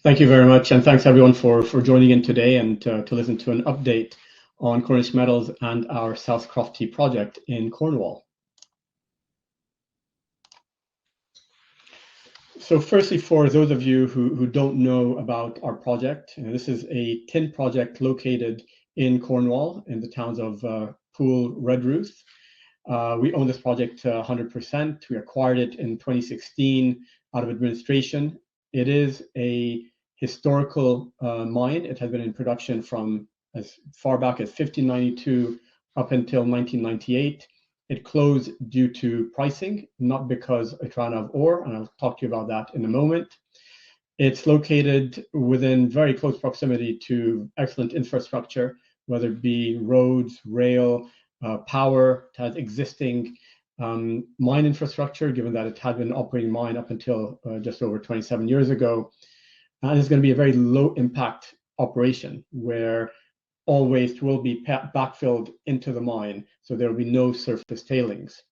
Thank you very much, and thanks everyone for joining in today and to listen to an update on Cornish Metals and our South Crofty project in Cornwall. So firstly, for those of you who don't know about our project, this is a tin project located in Cornwall in the towns of Poole, Redruth. We own this project 100%. We acquired it in 2016 out of administration. It is a historical mine. It has been in production from as far back as 1592 up until 1998. It closed due to pricing, not because it ran out of ore, and I'll talk to you about that in a moment. It's located within very close proximity to excellent infrastructure, whether it be roads, rail, power. It has existing mine infrastructure, given that it had been an operating mine up until just over 27 years ago. And it's going to be a very low impact operation where all waste will be backfilled into the mine, so there will be no surface tailings.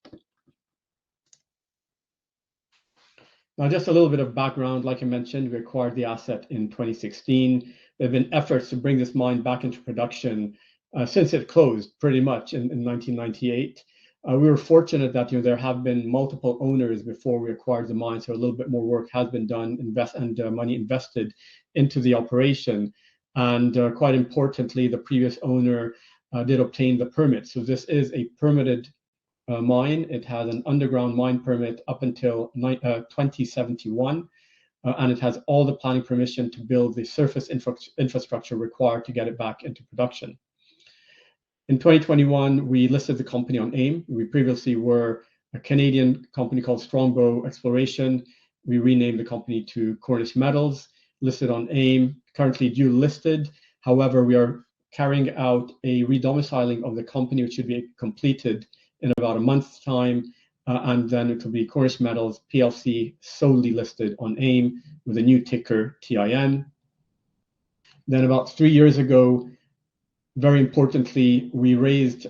Now, just a little bit of background. Like I mentioned, we acquired the asset in 2016. There have been efforts to bring this mine back into production since it closed, pretty much in 1998. We were fortunate that there have been multiple owners before we acquired the mine, so a little bit more work has been done, money invested into the operation. And quite importantly, the previous owner did obtain the permit. So this is a permitted mine. It has an underground mine permit up until 2071, and it has all the planning permission to build the surface infrastructure required to get it back into production. In 2021, we listed the company on AIM. We previously were a Canadian company called Strongbow Exploration. We renamed the company to Cornish Metals, listed on AIM, currently dual listed. However, we are carrying out a redomiciling of the company, which should be completed in about a month's time. And then it will be Cornish Metals PLC, solely listed on AIM with a new ticker, TIN. Then about 3 years ago, very importantly, we raised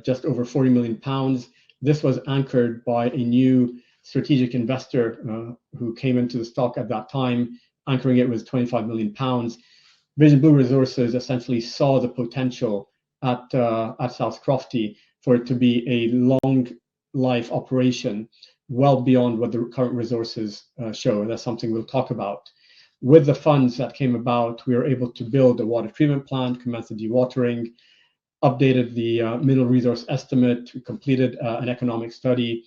just over £40 million. This was anchored by a new strategic investor who came into the stock at that time. Anchoring it was £25 million. Vision Blue Resources essentially saw the potential at South Crofty for it to be a long life operation, well beyond what the current resources show. And that's something we'll talk about. With the funds that came about, we were able to build a water treatment plant, commence the dewatering, updated the mineral resource estimate, completed an economic study,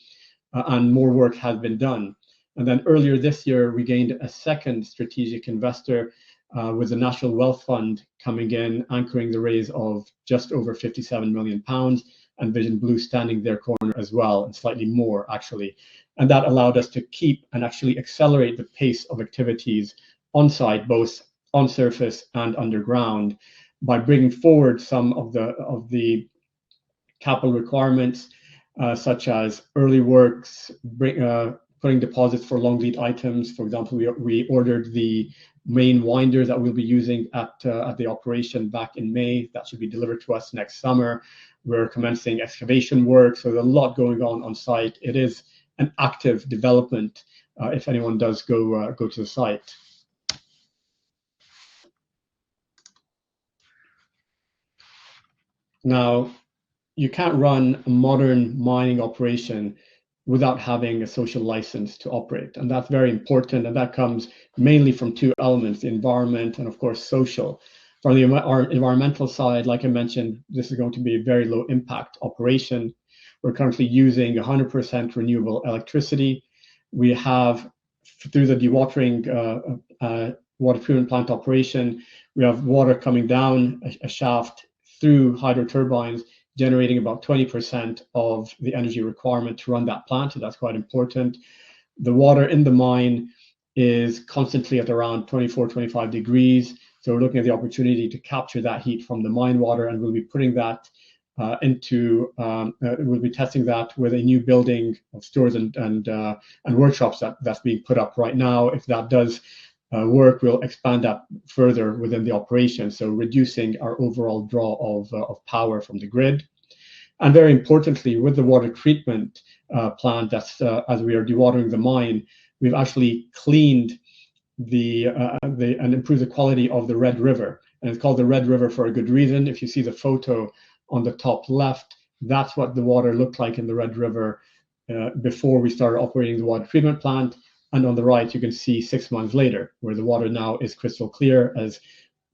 and more work has been done. And then earlier this year, we gained a second strategic investor with the National Wealth Fund coming in, anchoring the raise of just over £57 million, and Vision Blue standing their corner as well, and slightly more actually. And that allowed us to keep and actually accelerate the pace of activities on site, both on surface and underground, by bringing forward some of the capital requirements, such as early works, putting deposits for long lead items. For example, we ordered the main winder that we'll be using at the operation back in May. That should be delivered to us next summer. We're commencing excavation work, so there's a lot going on site. It is an active development if anyone does go to the site. Now, you can't run a modern mining operation without having a social license to operate. And that's very important. And that comes mainly from two elements, the environment and of course, social. From the environmental side, like I mentioned, this is going to be a very low impact operation. We're currently using 100% renewable electricity. We have, through the dewatering water treatment plant operation, we have water coming down a shaft through hydro turbines, generating about 20% of the energy requirement to run that plant. So that's quite important. The water in the mine is constantly at around 24, 25 degrees. So we're looking at the opportunity to capture that heat from the mine water, and we'll be putting that we'll be testing that with a new building of stores and workshops that's being put up right now. If that does work, we'll expand that further within the operation, so reducing our overall draw of power from the grid. And very importantly, with the water treatment plant, that's as we are dewatering the mine, we've actually cleaned and improve the quality of the Red River. And it's called the Red River for a good reason. If you see the photo on the top left, that's what the water looked like in the Red River before we started operating the water treatment plant. And on the right, you can see 6 months later, where the water now is crystal clear, as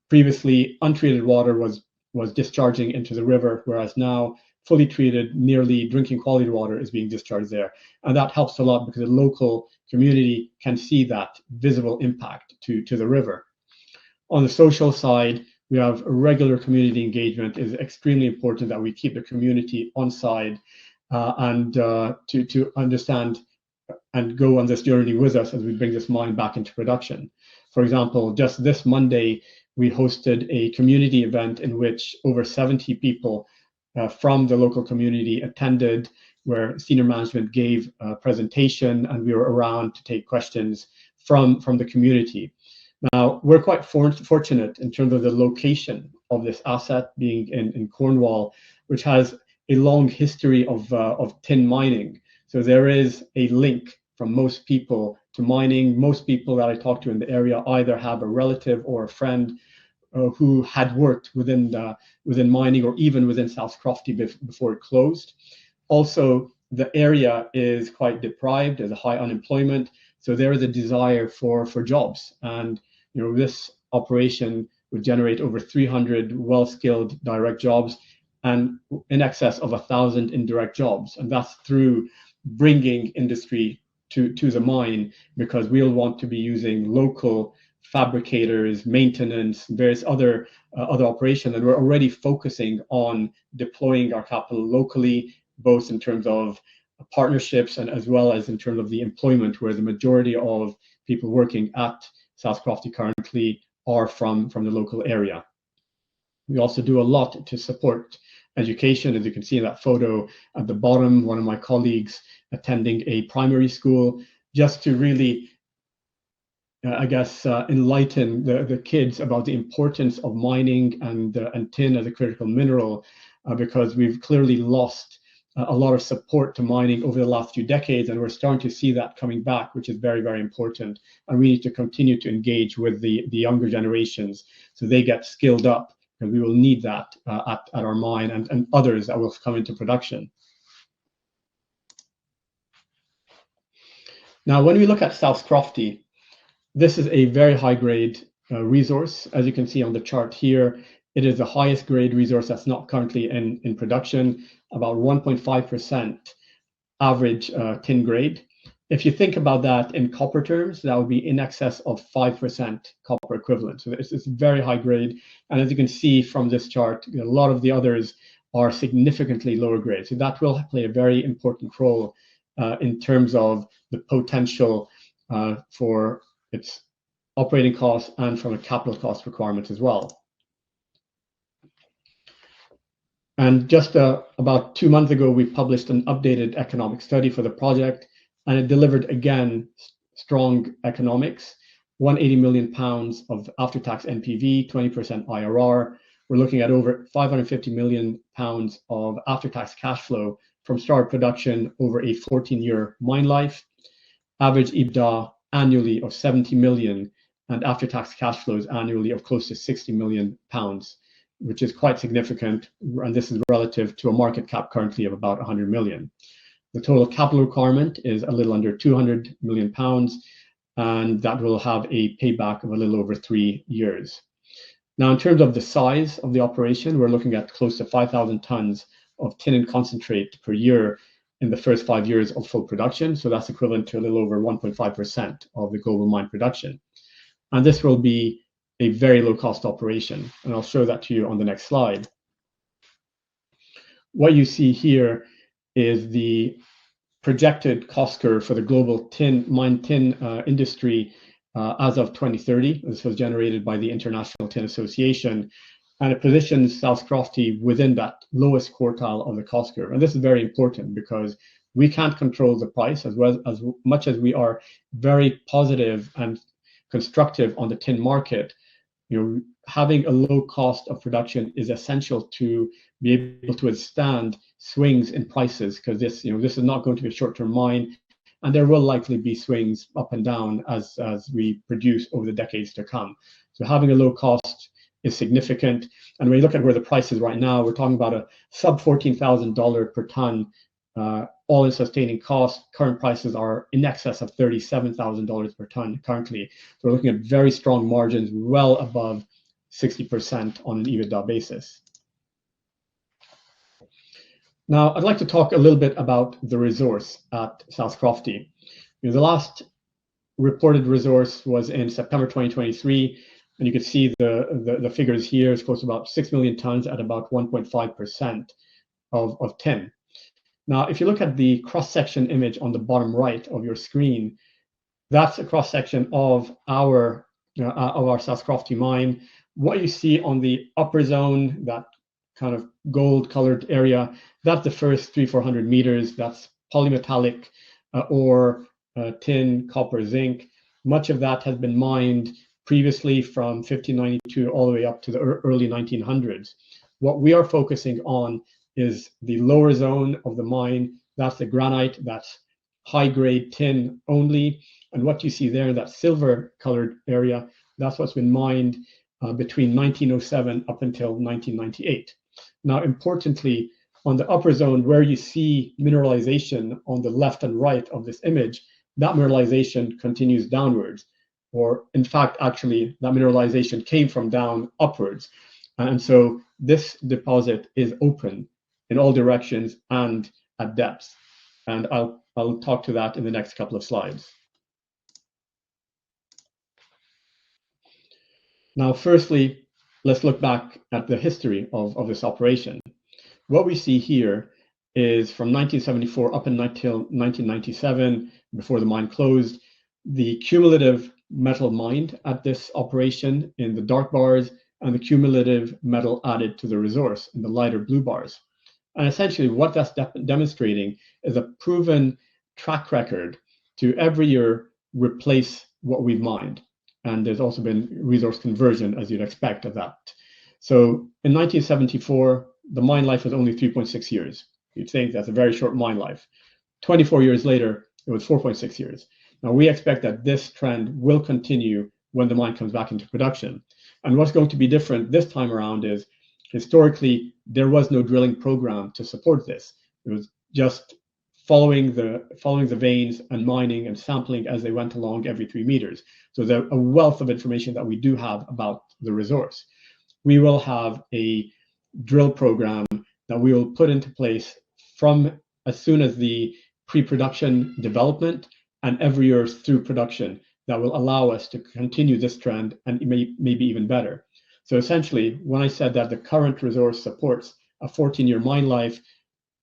previously untreated water was discharging into the river, whereas now fully treated, nearly drinking quality water is being discharged there. And that helps a lot because the local community can see that visible impact to the river. On the social side, we have regular community engagement. It is extremely important that we keep the community on side and to understand and go on this journey with us as we bring this mine back into production. For example, just this Monday, we hosted a community event in which over 70 people from the local community attended, where senior management gave a presentation and we were around to take questions from the community. Now, we're quite fortunate in terms of the location of this asset being in Cornwall, which has a long history of tin mining. So there is a link from most people to mining. Most people that I talk to in the area either have a relative or a friend who had worked within mining or even within South Crofty before it closed. Also, the area is quite deprived. There's a high unemployment, so there is a desire for jobs. And this operation would generate over 300 well-skilled direct jobs and in excess of 1,000 indirect jobs. And that's through bringing industry to the mine, because we'll want to be using local fabricators, maintenance, various other operations, and we're already focusing on deploying our capital locally, both in terms of partnerships and as well as in terms of the employment, where the majority of people working at South Crofty currently are from the local area. We also do a lot to support education, as you can see in that photo at the bottom. One of my colleagues attending a primary school, just to really enlighten the kids about the importance of mining and tin as a critical mineral, because we've clearly lost a lot of support to mining over the last few decades, and we're starting to see that coming back, which is very, very important. And we need to continue to engage with the younger generations so they get skilled up, and we will need that at our mine and others that will come into production. Now, when we look at South Crofty, this is a very high-grade resource. As you can see on the chart here, it is the highest grade resource that's not currently in production, about 1.5% average tin grade. If you think about that in copper terms, that would be in excess of 5% copper equivalent. So it's very high grade. And as you can see from this chart, a lot of the others are significantly lower grade. So that will play a very important role in terms of the potential for its operating costs and from a capital cost requirement as well. And just about 2 months ago, we published an updated economic study for the project, and it delivered, again, strong economics, 180 million pounds of after-tax NPV, 20% IRR. We're looking at over 550 million pounds of after-tax cash flow from start production over a 14-year mine life, average EBITDA annually of 70 million, and after-tax cash flows annually of close to 60 million pounds, which is quite significant, and this is relative to a market cap currently of about 100 million. The total capital requirement is a little under 200 million pounds, and that will have a payback of a little over 3 years. Now, in terms of the size of the operation, we're looking at close to 5,000 tons of tin and concentrate per year in the first 5 years of full production. So that's equivalent to a little over 1.5% of the global mine production. And this will be a very low-cost operation, and I'll show that to you on the next slide. What you see here is the projected cost curve for the global mine tin industry as of 2030. This was generated by the International Tin Association, and it positions South Crofty within that lowest quartile of the cost curve. And this is very important because we can't control the price as much as we are very positive and constructive on the tin market. Having a low cost of production is essential to be able to withstand swings in prices, because this is not going to be a short-term mine, and there will likely be swings up and down as we produce over the decades to come. So having a low cost is significant. And when you look at where the price is right now, we're talking about a sub $14,000 per ton all-in sustaining cost. Current prices are in excess of $37,000 per ton currently. So we're looking at very strong margins, well above 60% on an EBITDA basis. Now, I'd like to talk a little bit about the resource at South Crofty. The last reported resource was in September 2023, and you can see the figures here. It's close to about 6 million tons at about 1.5% of tin. Now, if you look at the cross-section image on the bottom right of your screen, that's a cross-section of our South Crofty mine. What you see on the upper zone, that kind of gold-colored area, that's the first 300-400 meters. That's polymetallic ore, tin, copper, zinc. Much of that has been mined previously from 1592 all the way up to the early 1900s. What we are focusing on is the lower zone of the mine. That's the granite, that's high-grade tin only. And what you see there, that silver-colored area, that's what's been mined between 1907 up until 1998. Now, importantly, on the upper zone where you see mineralization on the left and right of this image, that mineralization continues downwards. Or in fact, actually, that mineralization came from down upwards. And so this deposit is open in all directions and at depth. And I'll talk to that in the next couple of slides. Now, firstly, let's look back at the history of this operation. What we see here is from 1974 up until 1997, before the mine closed, the cumulative metal mined at this operation in the dark bars and the cumulative metal added to the resource in the lighter blue bars. And essentially what that's demonstrating is a proven track record to every year replace what we've mined. And there's also been resource conversion, as you'd expect of that. So in 1974, the mine life was only 3.6 years. You'd think that's a very short mine life. 24 years later, it was 4.6 years. Now, we expect that this trend will continue when the mine comes back into production. And what's going to be different this time around is, historically, there was no drilling program to support this. It was just following the veins and mining and sampling as they went along every 3 meters. So there's a wealth of information that we do have about the resource. We will have a drill program that we will put into place from as soon as the pre-production development and every year through production that will allow us to continue this trend and maybe even better. So essentially, when I said that the current resource supports a 14-year mine life,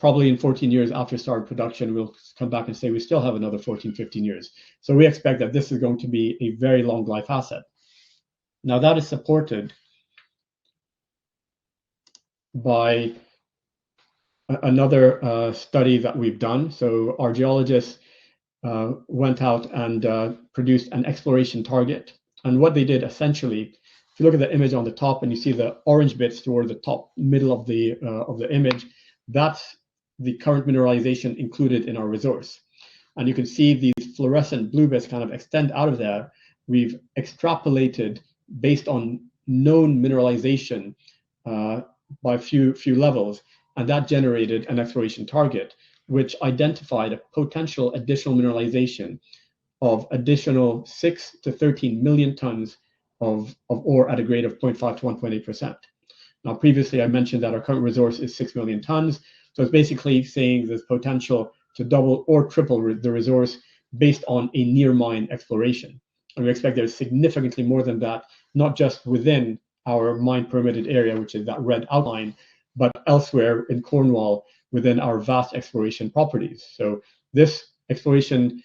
probably in 14 years after start production, we'll come back and say we still have another 14, 15 years. So we expect that this is going to be a very long life asset. Now that is supported by another study that we've done. So our geologists went out and produced an exploration target. And what they did essentially, if you look at the image on the top and you see the orange bits toward the top middle of the image, that's the current mineralization included in our resource. And you can see these fluorescent blue bits kind of extend out of there. We've extrapolated based on known mineralization by a few levels, and that generated an exploration target, which identified a potential additional mineralization of additional 6 to 13 million tons of ore at a grade of 0.5 to 1.8%. Now, previously I mentioned that our current resource is 6 million tons. So it's basically saying there's potential to double or triple the resource based on a near mine exploration. And we expect there's significantly more than that, not just within our mine permitted area, which is that red outline, but elsewhere in Cornwall within our vast exploration properties. So this exploration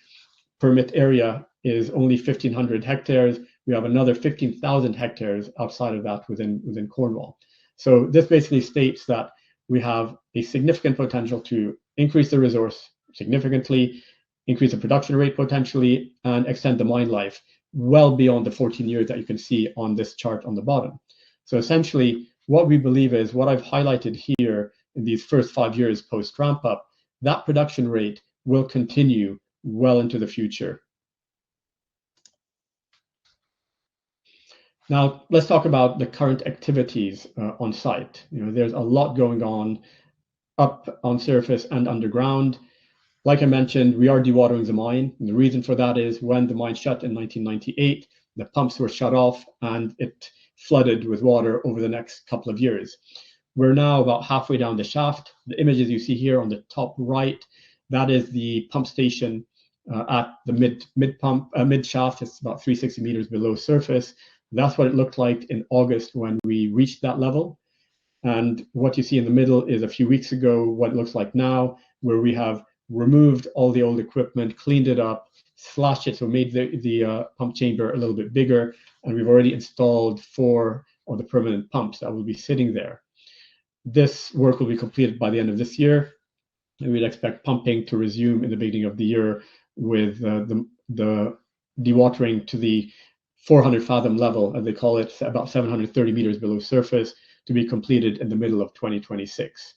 permit area is only 1,500 hectares. We have another 15,000 hectares outside of that within Cornwall. So this basically states that we have a significant potential to increase the resource significantly, increase the production rate potentially, and extend the mine life well beyond the 14 years that you can see on this chart on the bottom. So essentially, what we believe is what I've highlighted here in these first 5 years post ramp up, that production rate will continue well into the future. Now, let's talk about the current activities on site. There's a lot going on up on surface and underground. Like I mentioned, we are dewatering the mine. And the reason for that is when the mine shut in 1998, the pumps were shut off and it flooded with water over the next couple of years. We're now about halfway down the shaft. The images you see here on the top right, that is the pump station at the mid shaft. It's about 360 meters below surface. That's what it looked like in August when we reached that level. And what you see in the middle is a few weeks ago, what it looks like now, where we have removed all the old equipment, cleaned it up, slashed it, so made the pump chamber a little bit bigger, and we've already installed 4 of the permanent pumps that will be sitting there. This work will be completed by the end of this year, and we'd expect pumping to resume in the beginning of the year with the dewatering to the 400 fathom level, as they call it, about 730 meters below surface, to be completed in the middle of 2026.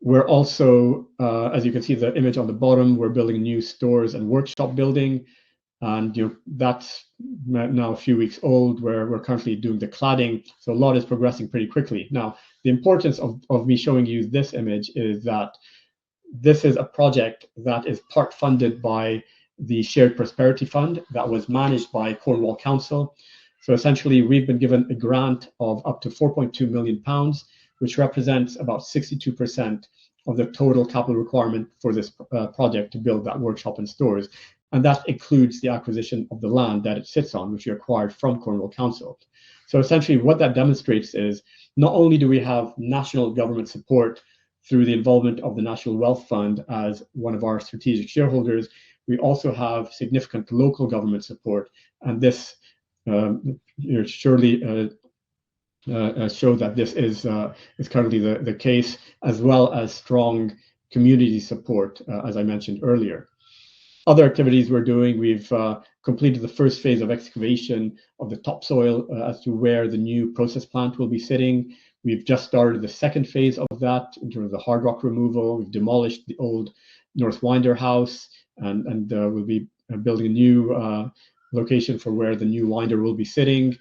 We're also, as you can see the image on the bottom, we're building new stores and workshop building. And that's now a few weeks old, where we're currently doing the cladding. So a lot is progressing pretty quickly. Now, the importance of me showing you this image is that this is a project that is part funded by the Shared Prosperity Fund that was managed by Cornwall Council. So essentially, we've been given a grant of up to £4.2 million, which represents about 62% of the total capital requirement for this project to build that workshop and stores. And that includes the acquisition of the land that it sits on, which we acquired from Cornwall Council. So essentially, what that demonstrates is not only do we have national government support through the involvement of the National Wealth Fund as one of our strategic shareholders, we also have significant local government support. And this surely show that this is currently the case, as well as strong community support, as I mentioned earlier. Other activities we're doing, we've completed the first phase of excavation of the topsoil as to where the new process plant will be sitting. We've just started the second phase of that in terms of the hard rock removal. We've demolished the old North Winder house, and we'll be building a new location for where the new winder will be sitting.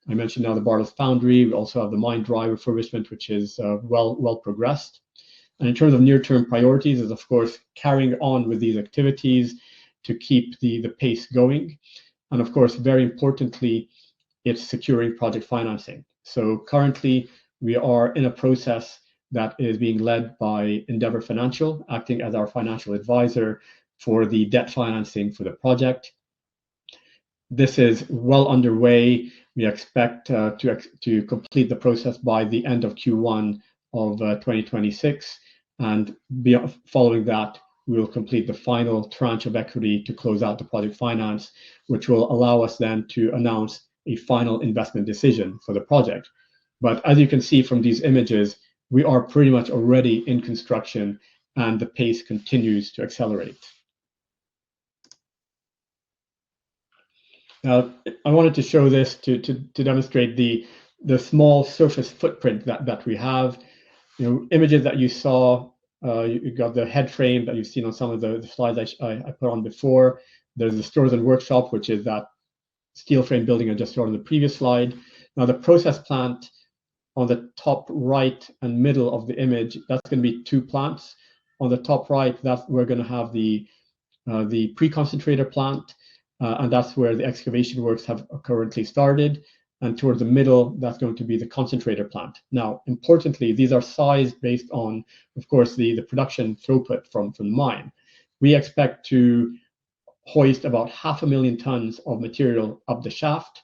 I mentioned now the Bartles Foundry. We also have the mine dry refurbishment, which is well progressed. And in terms of near-term priorities is, of course, carrying on with these activities to keep the pace going. And of course, very importantly, it's securing project financing. So currently, we are in a process that is being led by Endeavour Financial, acting as our financial advisor for the debt financing for the project. This is well underway. We expect to complete the process by the end of Q1 of 2026. And following that, we will complete the final tranche of equity to close out the project finance, which will allow us then to announce a final investment decision for the project. But as you can see from these images, we are pretty much already in construction, and the pace continues to accelerate. Now, I wanted to show this to demonstrate the small surface footprint that we have. Images that you saw, you got the head frame that you've seen on some of the slides I put on before. There's the stores and workshop, which is that steel frame building I just showed on the previous slide. Now, the process plant on the top right and middle of the image, that's going to be 2 plants. On the top right, we're going to have the pre-concentrator plant, and that's where the excavation works have currently started. And towards the middle, that's going to be the concentrator plant. Now, importantly, these are sized based on, of course, the production throughput from the mine. We expect to hoist about 500,000 tons of material up the shaft.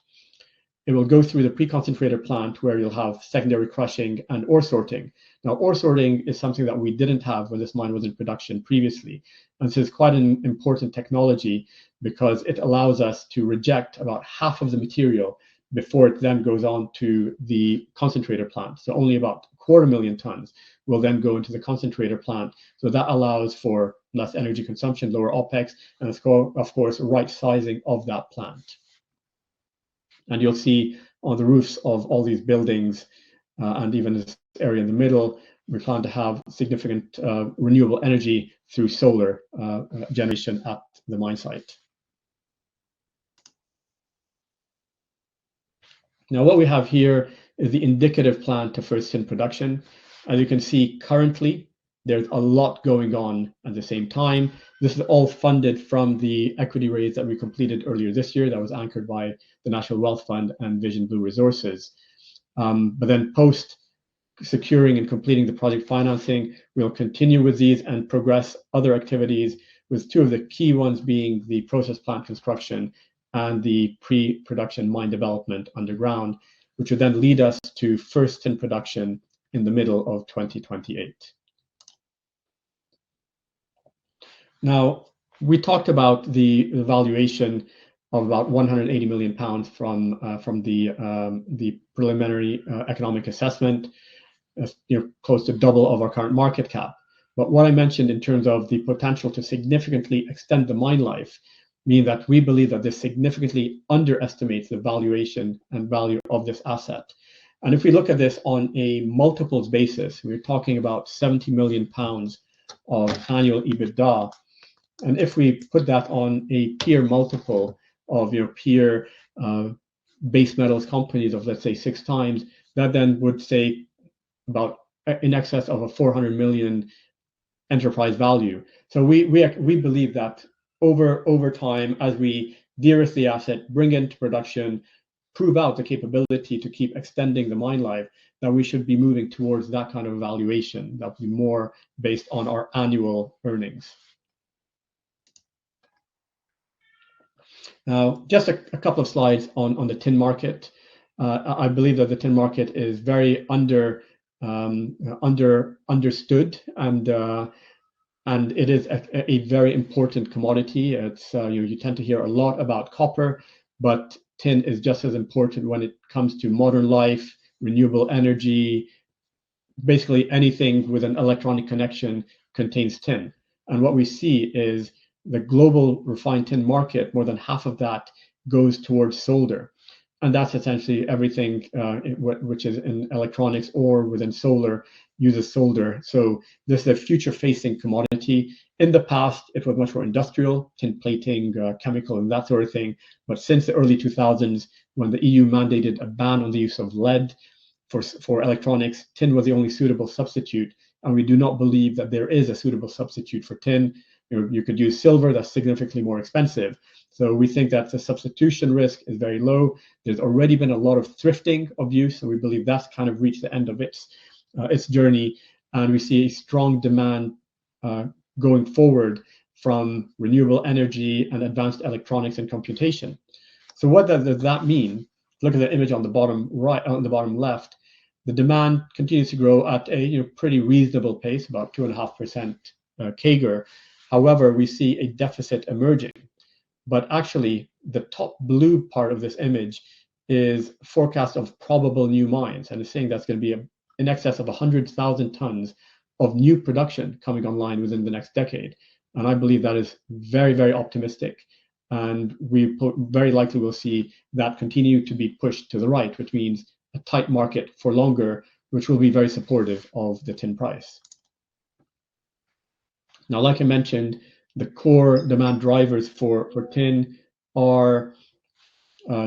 It will go through the pre-concentrator plant, where you'll have secondary crushing and ore sorting. Now, ore sorting is something that we didn't have when this mine was in production previously. And so it's quite an important technology, because it allows us to reject about half of the material before it then goes on to the concentrator plant. So only about 250,000 tons will then go into the concentrator plant. So that allows for less energy consumption, lower OPEX, and of course, right sizing of that plant. And you'll see on the roofs of all these buildings, and even this area in the middle, we plan to have significant renewable energy through solar generation at the mine site. Now, what we have here is the indicative plan to first tin production. As you can see, currently, there's a lot going on at the same time. This is all funded from the equity raise that we completed earlier this year that was anchored by the National Wealth Fund and Vision Blue Resources. But then post securing and completing the project financing, we'll continue with these and progress other activities, with two of the key ones being the process plant construction and the pre-production mine development underground, which would then lead us to first tin production in the middle of 2028. Now, we talked about the valuation of about 180 million pounds from the preliminary economic assessment, close to double of our current market cap. But what I mentioned in terms of the potential to significantly extend the mine life mean that we believe that this significantly underestimates the valuation and value of this asset. And if we look at this on a multiples basis, we're talking about 70 million pounds of annual EBITDA. And if we put that on a peer multiple of your peer base metals companies of, let's say, 6 times, that then would say about in excess of a 400 million enterprise value. So we believe that over time, as we de-risk the asset, bring it into production, prove out the capability to keep extending the mine life, that we should be moving towards that kind of valuation that will be more based on our annual earnings. Now, just a couple of slides on the tin market. I believe that the tin market is very understood, and it is a very important commodity. It's you tend to hear a lot about copper, but tin is just as important when it comes to modern life, renewable energy. Basically, anything with an electronic connection contains tin. And what we see is the global refined tin market, more than half of that goes towards solder. And that's essentially everything which is in electronics or within solar uses solder. So this is a future-facing commodity. In the past, it was much more industrial, tin plating, chemical, and that sort of thing. But since the early 2000s, when the EU mandated a ban on the use of lead for electronics, tin was the only suitable substitute. And we do not believe that there is a suitable substitute for tin. You could use silver, that's significantly more expensive. So we think that the substitution risk is very low. There's already been a lot of thrifting of use, so we believe that's kind of reached the end of its journey. And we see a strong demand going forward from renewable energy and advanced electronics and computation. So what does that mean? Look at the image on the bottom right, on the bottom left. The demand continues to grow at a pretty reasonable pace, about 2.5% CAGR. However, we see a deficit emerging. But actually, the top blue part of this image is forecast of probable new mines, and it's saying that's going to be in excess of 100,000 tons of new production coming online within the next decade. And I believe that is very, very optimistic. And we very likely will see that continue to be pushed to the right, which means a tight market for longer, which will be very supportive of the tin price. Now, like I mentioned, the core demand drivers for tin are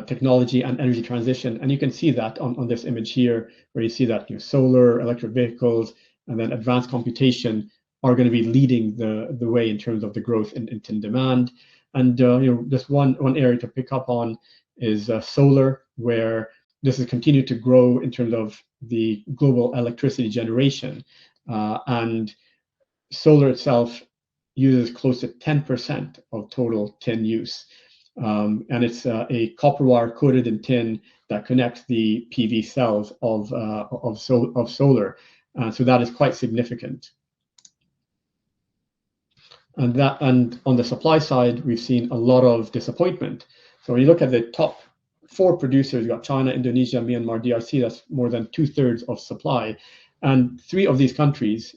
technology and energy transition. And you can see that on this image here, where you see that solar, electric vehicles, and then advanced computation are going to be leading the way in terms of the growth in tin demand. And just one area to pick up on is solar, where this has continued to grow in terms of the global electricity generation. And solar itself uses close to 10% of total tin use. And it's a copper wire coated in tin that connects the PV cells of solar. So that is quite significant. And on the supply side, we've seen a lot of disappointment. So when you look at the top 4 producers, you've got China, Indonesia, Myanmar, DRC, that's more than 2/3 of supply. And 3 of these countries,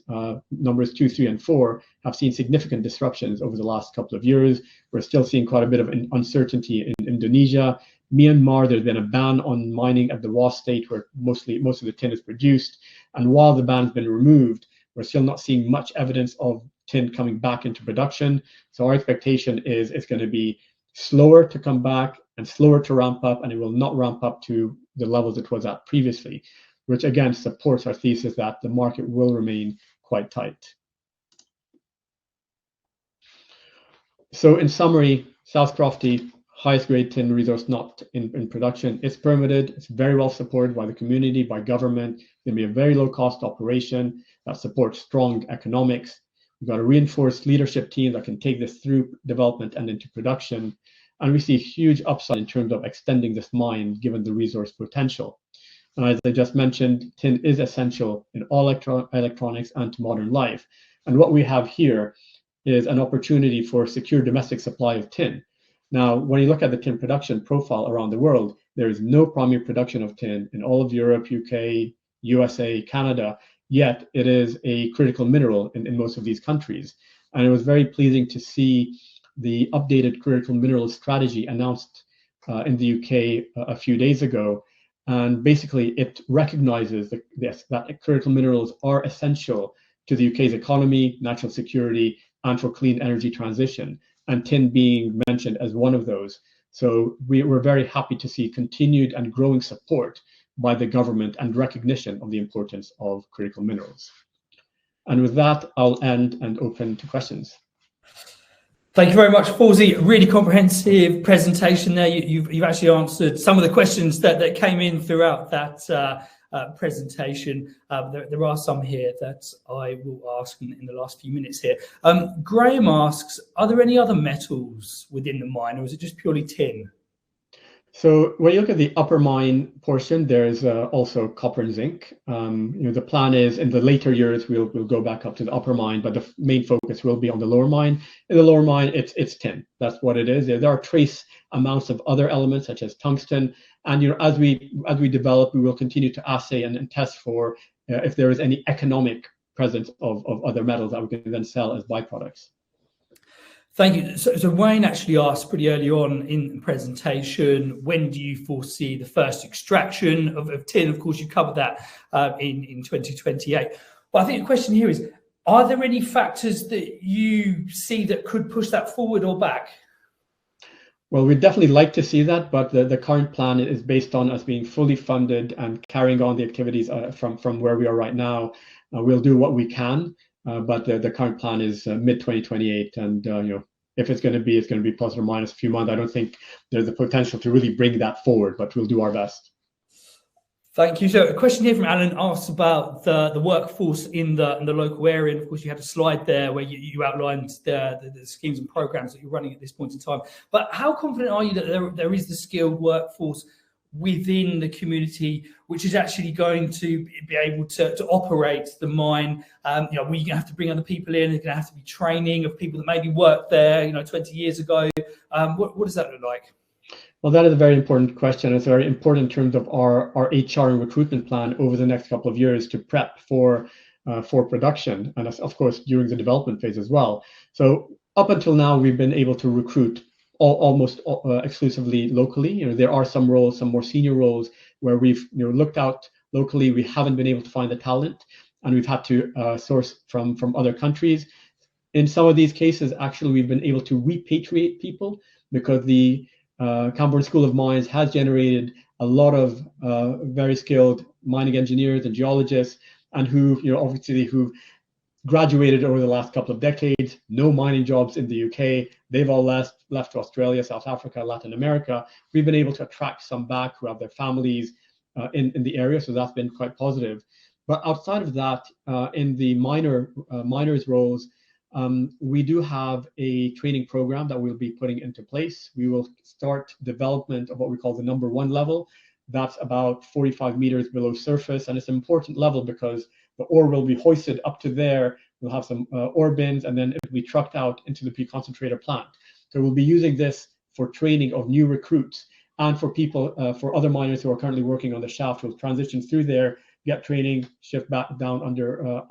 numbers 2, 3, and 4, have seen significant disruptions over the last couple of years. We're still seeing quite a bit of uncertainty in Indonesia. Myanmar, there's been a ban on mining at the Wa state, where most of the tin is produced. And while the ban's been removed, we're still not seeing much evidence of tin coming back into production. So our expectation is it's going to be slower to come back and slower to ramp up, and it will not ramp up to the levels it was at previously, which again supports our thesis that the market will remain quite tight. So in summary, South Crofty, highest grade tin resource not in production. It's permitted, it's very well supported by the community, by government. It's going to be a very low cost operation that supports strong economics. We've got a reinforced leadership team that can take this through development and into production. And we see huge upside in terms of extending this mine, given the resource potential. And as I just mentioned, tin is essential in all electronics and to modern life. And what we have here is an opportunity for secure domestic supply of tin. Now, when you look at the tin production profile around the world, there is no primary production of tin in all of Europe, UK, USA, Canada, yet it is a critical mineral in most of these countries. And it was very pleasing to see the updated critical mineral strategy announced in the UK a few days ago. And basically, it recognizes that critical minerals are essential to the UK's economy, national security, and for clean energy transition, and tin being mentioned as one of those. So we're very happy to see continued and growing support by the government and recognition of the importance of critical minerals. And with that, I'll end and open to questions. Thank you very much, Fawzi. Really comprehensive presentation there. You've actually answered some of the questions that came in throughout that presentation. There are some here that I will ask in the last few minutes here. Graham asks, are there any other metals within the mine, or is it just purely tin? So when you look at the upper mine portion, there's also copper and zinc. The plan is in the later years we'll go back up to the upper mine, but the main focus will be on the lower mine. In the lower mine, it's tin. That's what it is. There are trace amounts of other elements such as tungsten, and as we develop, we will continue to assay and test for if there is any economic presence of other metals that we can then sell as byproducts. Thank you. So Wayne actually asked pretty early on in the presentation, when do you foresee the first extraction of tin? Of course, you covered that in 2028. But I think the question here is, are there any factors that you see that could push that forward or back? Well, we'd definitely like to see that, but the current plan is based on us being fully funded and carrying on the activities from where we are right now. We'll do what we can. But the current plan is mid-2028, and if it's going to be plus or minus a few months. I don't think there's the potential to really bring that forward, but we'll do our best. Thank you. So a question here from Alan asks about the workforce in the local area. And of course, you had a slide there where you outlined the schemes and programs that you're running at this point in time. But how confident are you that there is the skilled workforce within the community, which is actually going to be able to operate the mine? We're going to have to bring other people in. There's going to have to be training of people that maybe worked there, 20 years ago. What does that look like? Well, that is a very important question. It's very important in terms of our HR and recruitment plan over the next couple of years to prep for production, and of course during the development phase as well. So up until now, we've been able to recruit almost exclusively locally. There are some roles, some more senior roles, where we've looked out locally. We haven't been able to find the talent, and we've had to source from other countries. In some of these cases, actually, we've been able to repatriate people because the Camborne School of Mines has generated a lot of very skilled mining engineers and geologists, and who graduated over the last couple of decades, no mining jobs in the UK. They've all left to Australia, South Africa, Latin America. We've been able to attract some back who have their families in the area, so that's been quite positive. But outside of that, in the miners roles, we do have a training program that we'll be putting into place. We will start development of what we call the number 1 level. That's about 45 meters below surface, and it's an important level because the ore will be hoisted up to there. We'll have some ore bins, and then it will be trucked out into the pre-concentrator plant. So we'll be using this for training of new recruits and for people, for other miners who are currently working on the shaft, who will transition through there, get training, shift back down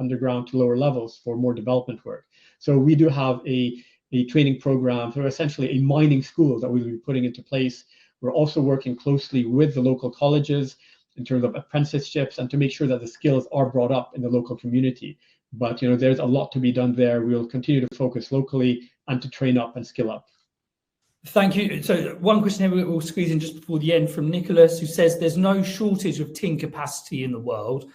underground to lower levels for more development work. So we do have a training program for essentially a mining school that we will be putting into place. We're also working closely with the local colleges in terms of apprenticeships and to make sure that the skills are brought up in the local community. But there's a lot to be done there. We'll continue to focus locally and to train up and skill up. Thank you. So one question here we'll squeeze in just before the end from Nicholas, who says there's no shortage of tin capacity in the world,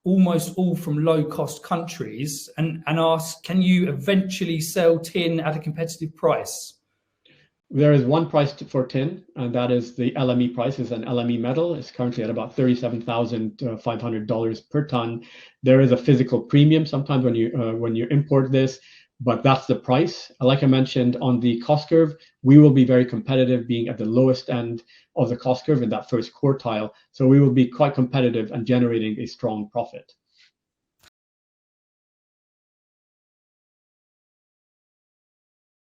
almost all from low-cost countries, and asks, can you eventually sell tin at a competitive price? There is one price for tin, and that is the LME price. Is an LME metal. It's currently at about $37,500 per ton. There is a physical premium sometimes when you import this, but that's the price. Like I mentioned, on the cost curve, we will be very competitive, being at the lowest end of the cost curve in that first quartile. So we will be quite competitive and generating a strong profit.